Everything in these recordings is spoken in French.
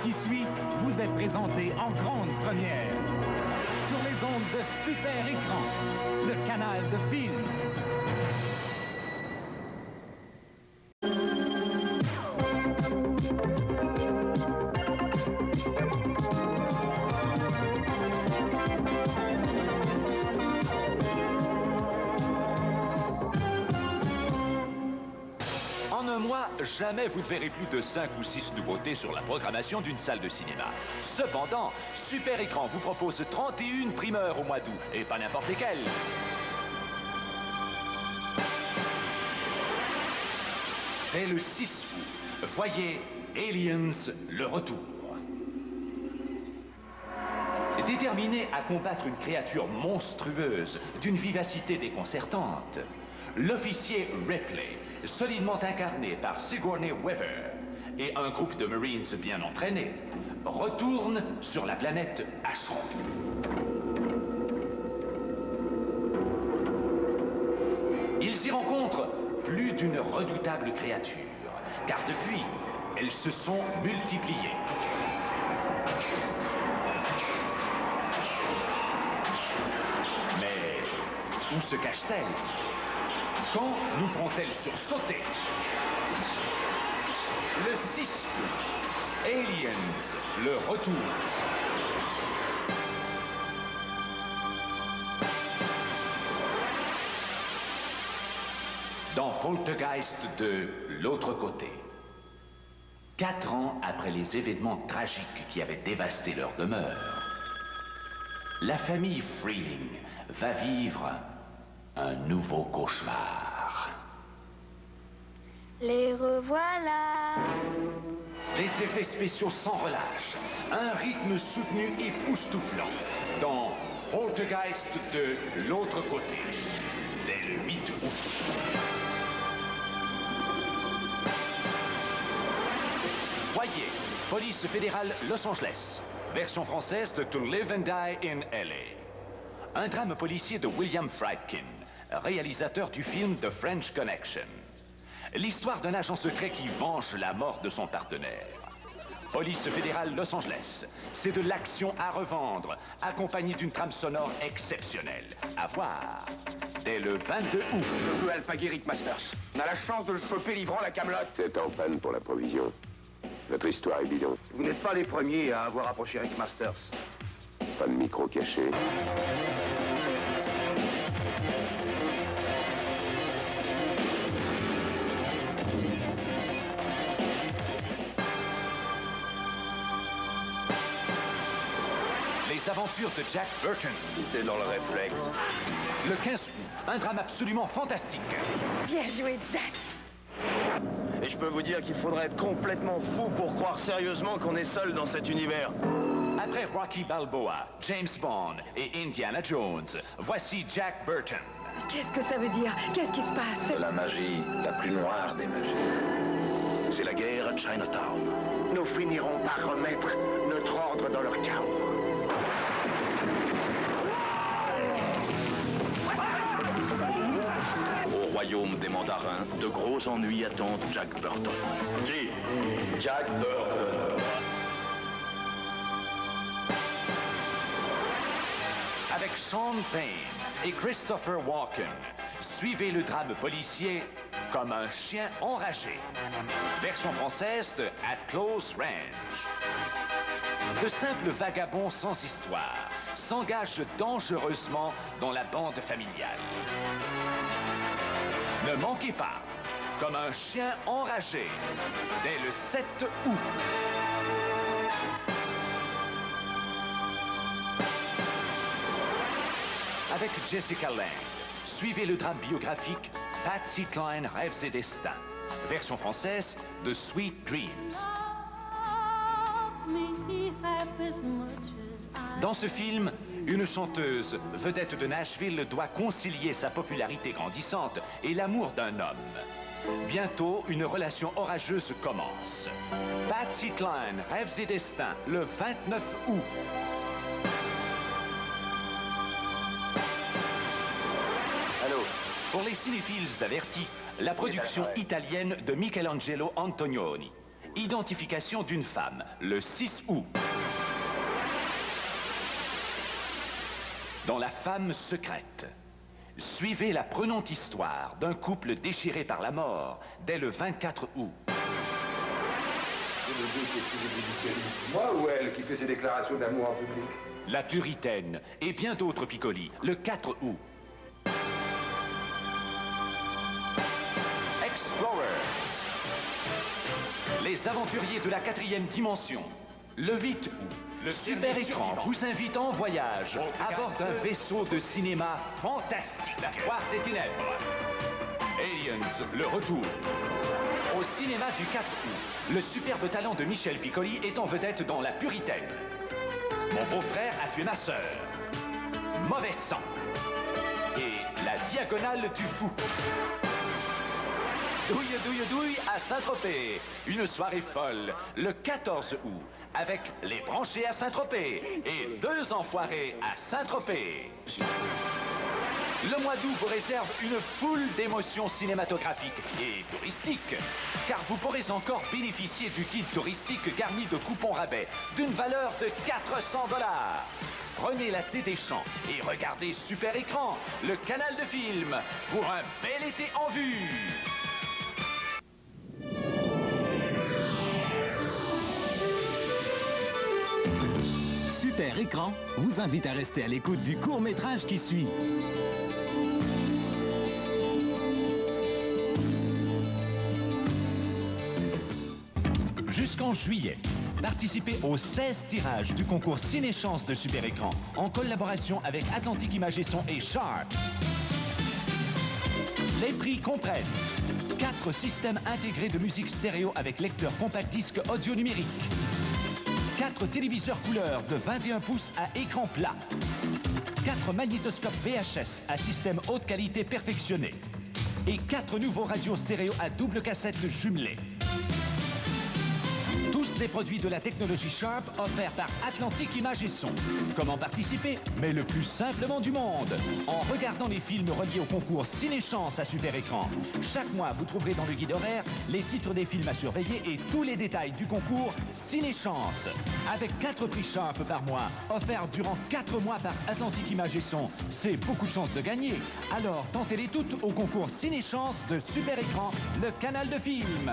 qui suit vous est présenté en grande première sur les ondes de Super Écran, le canal de films. En un mois, jamais vous ne verrez plus de 5 ou 6 nouveautés sur la programmation d'une salle de cinéma. Cependant, Super Écran vous propose 31 primeurs au mois d'août, et pas n'importe lesquelles. Dès le 6 août, voyez Aliens, le retour. Déterminé à combattre une créature monstrueuse d'une vivacité déconcertante, l'officier Ripley, solidement incarné par Sigourney Weaver, et un groupe de Marines bien entraînés, retourne sur la planète Ashron. Ils y rencontrent plus d'une redoutable créature, car depuis, elles se sont multipliées. Mais où se cache-t-elle? Quand nous feront-elles sursauter? Le 6 août, Aliens, le retour. Dans Poltergeist de l'autre côté. 4 ans après les événements tragiques qui avaient dévasté leur demeure, la famille Freeling va vivre un nouveau cauchemar. Les revoilà. Les effets spéciaux sans relâche, un rythme soutenu époustouflant dans Poltergeist de l'autre côté, dès le 8 août. Voyez, Police fédérale Los Angeles, version française de To Live and Die in L.A. Un drame policier de William Friedkin, réalisateur du film The French Connection. L'histoire d'un agent secret qui venge la mort de son partenaire. Police fédérale Los Angeles, c'est de l'action à revendre, accompagnée d'une trame sonore exceptionnelle. À voir dès le 22 août. Je veux alpaguer Rick Masters. On a la chance de le choper livrant la camelote. C'est en panne pour la provision. Votre histoire est bidon. Vous n'êtes pas les premiers à avoir approché Rick Masters. Pas de micro caché. Les aventures de Jack Burton. C'était dans le réflexe. Le 15 août, un drame absolument fantastique. Bien joué, Jack. Et je peux vous dire qu'il faudrait être complètement fou pour croire sérieusement qu'on est seul dans cet univers. Après Rocky Balboa, James Bond et Indiana Jones, voici Jack Burton. Qu'est-ce que ça veut dire? Qu'est-ce qui se passe? C'est la magie, la plus noire des magies. C'est la guerre à Chinatown. Nous finirons par remettre notre ordre dans leur chaos. Au royaume des mandarins, de gros ennuis attendent Jack Burton. Qui? Jack Burton. Avec Sean Payne et Christopher Walken, suivez le drame policier Comme un chien enragé. Version française de At Close Range. De simples vagabonds sans histoire s'engagent dangereusement dans la bande familiale. Ne manquez pas, Comme un chien enragé, dès le 7 août. Avec Jessica Lange, suivez le drame biographique Patsy Cline, Rêves et Destins. Version française de Sweet Dreams. Dans ce film, une chanteuse, vedette de Nashville, doit concilier sa popularité grandissante et l'amour d'un homme. Bientôt, une relation orageuse commence. Patsy Cline, Rêves et Destins, le 29 août. Allô? Pour les cinéphiles avertis, la production italienne de Michelangelo Antonioni. Identification d'une femme, le 6 août. Dans La femme secrète. Suivez la prenante histoire d'un couple déchiré par la mort dès le 24 août. Moi ou elle qui fait ses déclarations d'amour en public? La Puritaine et bien d'autres Piccoli, le 4 août. Explorers. Les aventuriers de la 4e dimension, le 8 août. Le Super Écran vous invite en voyage à bord d'un vaisseau de cinéma fantastique. La Foire des Ténèbres. Aliens, le retour. Au cinéma du 4 août, le superbe talent de Michel Piccoli est en vedette dans La Puritaine. Mon beau-frère a tué ma sœur. Mauvais sang. Et La Diagonale du Fou. Douille, douille, douille à Saint-Tropez. Une soirée folle, le 14 août, avec Les Branchés à Saint-Tropez et 2 enfoirés à Saint-Tropez. Le mois d'août vous réserve une foule d'émotions cinématographiques et touristiques, car vous pourrez encore bénéficier du guide touristique garni de coupons rabais d'une valeur de 400 $. Prenez la clé des champs et regardez Super Écran, le canal de films, pour un bel été en vue. Super Écran vous invite à rester à l'écoute du court-métrage qui suit. Jusqu'en juillet, participez aux 16 tirages du concours Ciné-Chance de Super Écran en collaboration avec Atlantique Images et Son et Sharp. Les prix comprennent 4 systèmes intégrés de musique stéréo avec lecteur compact disque audio numérique, 4 téléviseurs couleur de 21 pouces à écran plat, 4 magnétoscopes VHS à système haute qualité perfectionné et 4 nouveaux radios stéréo à double cassette jumelée. Tous des produits de la technologie Sharp offerts par Atlantique Images et Son. Comment participer? Mais le plus simplement du monde, en regardant les films reliés au concours Ciné-Chance à Super Écran. Chaque mois, vous trouverez dans le guide horaire les titres des films à surveiller et tous les détails du concours Ciné-Chance. Avec 4 prix Sharp par mois, offerts durant 4 mois par Atlantique Images et Son, c'est beaucoup de chances de gagner. Alors, tentez-les toutes au concours Ciné-Chance de Super Écran, le canal de films.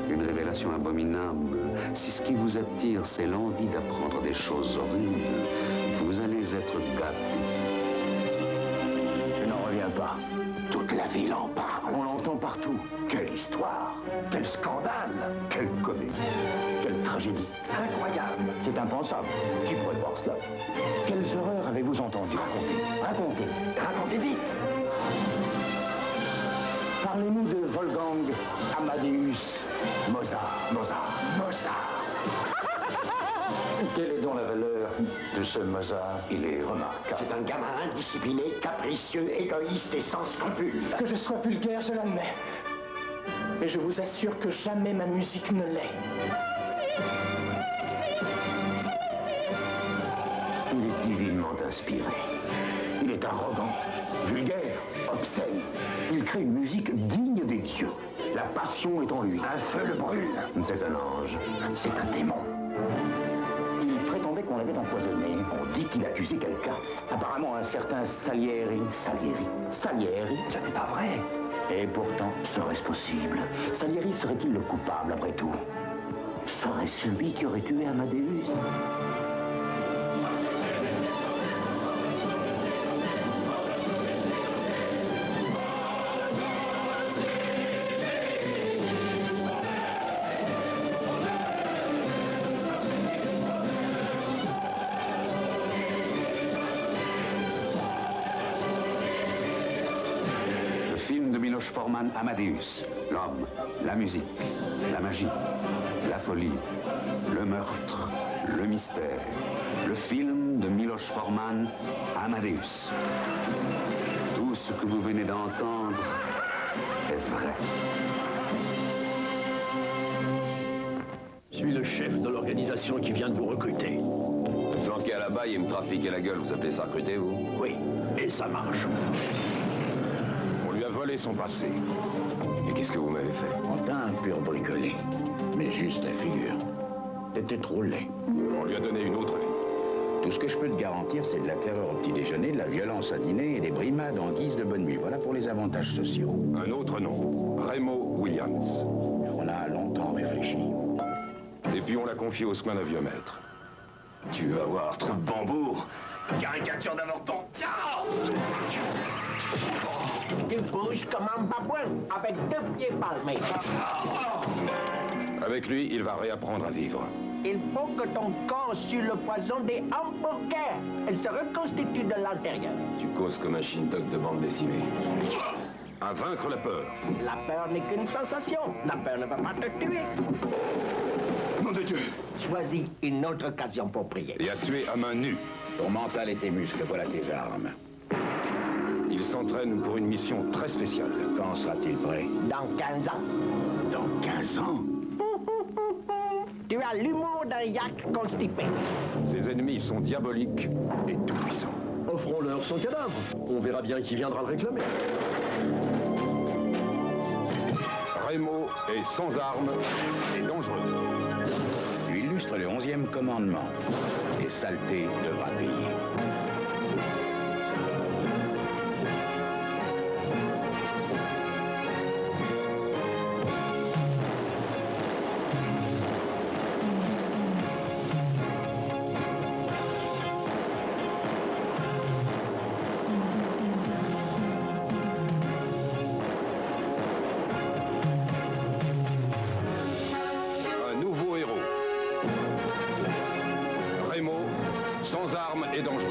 Une révélation abominable. Si ce qui vous attire, c'est l'envie d'apprendre des choses horribles, vous allez être gâté. Je n'en reviens pas. Toute la ville en parle. On l'entend partout. Quelle histoire. Quel scandale. Quelle comédie. Quelle tragédie. Incroyable. C'est impensable. Qui pourrait voir cela? Quelles horreurs avez-vous entendues? Racontez. Racontez vite. Parlez-nous de Wolfgang Amadeus Mozart. Quelle est donc la valeur de ce Mozart? Il est remarquable. C'est un gamin indiscipliné, capricieux, égoïste et sans scrupules. Que je sois vulgaire, je l'admets. Mais je vous assure que jamais ma musique ne l'est. Il est divinement inspiré. Il est arrogant, vulgaire, obscène. Il crée une musique digne des dieux. La passion est en lui. Un feu le brûle. C'est un ange. C'est un démon. Il prétendait qu'on l'avait empoisonné. On dit qu'il accusait quelqu'un. Apparemment un certain Salieri. Salieri? Ce n'est pas vrai. Et pourtant, serait-ce possible? Salieri serait-il le coupable après tout? Serait-ce lui qui aurait tué Amadeus? Forman Amadeus, l'homme, la musique, la magie, la folie, le meurtre, le mystère. Le film de Miloš Forman, Amadeus. Tout ce que vous venez d'entendre est vrai. le chef de l'organisation qui vient de vous recruter. Flanqué à la baille et me trafiquer la gueule, vous appelez ça recruter, vous? Oui, et ça marche. On lui a volé son passé. Et qu'est-ce que vous m'avez fait? On t'a un pur bricolé, mais juste la figure. T'étais trop laid. On lui a donné une autre vie. Tout ce que je peux te garantir, c'est de la terreur au petit déjeuner, de la violence à dîner et des brimades en guise de bonne nuit. Voilà pour les avantages sociaux. Un autre nom, Remo Williams. On a longtemps réfléchi. Et puis on l'a confié aux soins d'un vieux maître. Tu vas voir, trou de bambou. Caricature d'avorton. Ciao! Tu bouges comme un babouin, avec 2 pieds palmés. Avec lui, il va réapprendre à vivre. Il faut que ton corps sue le poison des hamburgers. Elle se reconstitue de l'intérieur. Tu causes comme un shintok de bande dessinée. À vaincre la peur. La peur n'est qu'une sensation. La peur ne va pas te tuer. Nom de Dieu! Choisis une autre occasion pour prier. Et à tuer à main nue. Ton mental et tes muscles, voilà tes armes. Il s'entraîne pour une mission très spéciale. Quand sera-t-il prêt? Dans 15 ans. Dans 15 ans? Tu as l'humour d'un yak constipé. Ses ennemis sont diaboliques et tout-puissants. Offrons-leur son cadavre. On verra bien qui viendra le réclamer. Remo est sans armes et dangereux. Tu illustres le 11e commandement. Et saleté devra payer. Un nouveau héros. Remo, sans armes et dangereux.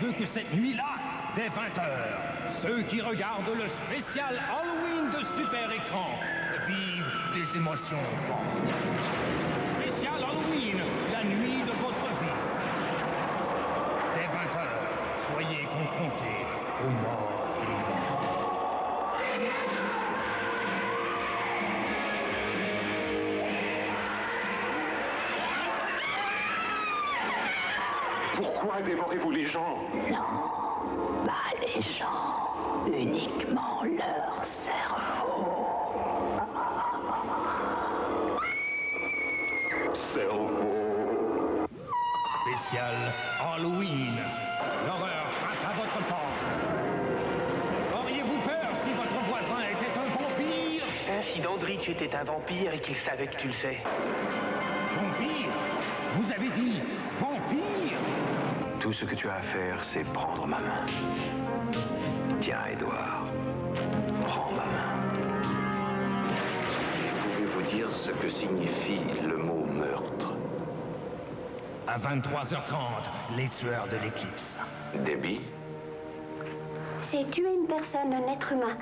veut que cette nuit-là, dès 20h, ceux qui regardent le spécial Halloween de Super Écran vivent des émotions fortes. Spécial Halloween, la nuit de votre vie. Dès 20h, soyez confrontés aux morts vivants. Pourquoi dévorez-vous les gens? Non, pas les gens, uniquement leur cerveau. Cerveau. Spécial Halloween. L'horreur frappe à votre porte. Auriez-vous peur si votre voisin était un vampire? Si Dandridge était un vampire et qu'il savait que tu le sais. Vampire? Vous avez dit vampire? Tout ce que tu as à faire, c'est prendre ma main. Tiens, Édouard, prends ma main. Pouvez-vous dire ce que signifie le mot meurtre? À 23h30, les tueurs de l'éclipse. Debbie? C'est tuer une personne, un être humain,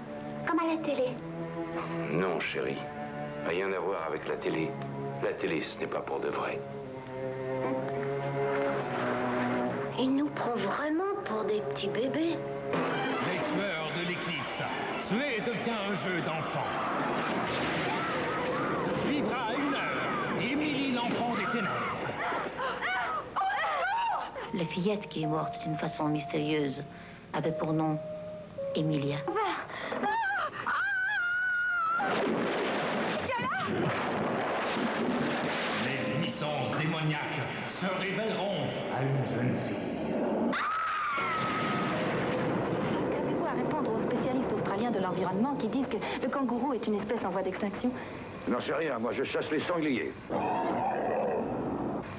comme à la télé. Non, chérie. Rien à voir avec la télé. La télé, ce n'est pas pour de vrai. Il nous prend vraiment pour des petits bébés. Les tueurs de l'éclipse. Tuer devient un jeu d'enfant. Suivra à 1h Émilie, l'enfant des ténèbres. La fillette qui est morte d'une façon mystérieuse avait pour nom Emilia. Les puissances démoniaques se révéleront à une jeune fille. Qu'avez-vous à répondre aux spécialistes australiens de l'environnement qui disent que le kangourou est une espèce en voie d'extinction? J'en sais rien, moi je chasse les sangliers.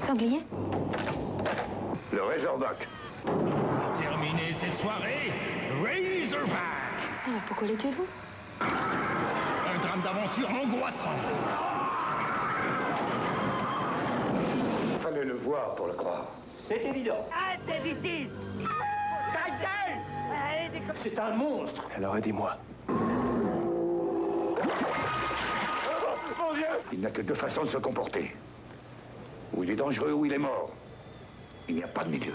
Sanglier? Le Razorback. Pour terminer cette soirée, Razorback. Alors pourquoi les tuez-vous? Un drame d'aventure angoissant. Fallait le voir pour le croire. C'est évident. Ah, c'est difficile. Ta gueule! Allez, C'est un monstre. Alors aidez-moi. Mon Dieu! Il n'a que deux façons de se comporter. Ou il est dangereux ou il est mort. Il n'y a pas de milieu.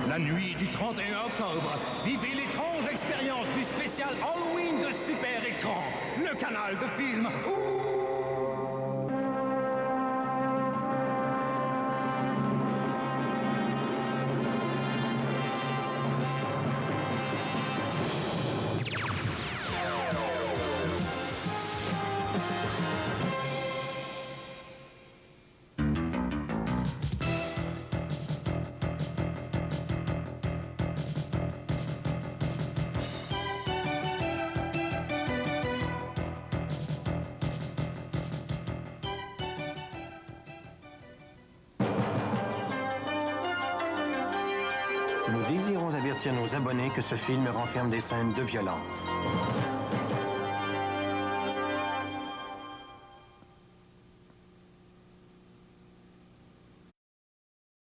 La nuit du 31 octobre, vivez l'étrange expérience du spécial Halloween de Super Écran, le canal de films. Nous désirons avertir nos abonnés que ce film renferme des scènes de violence.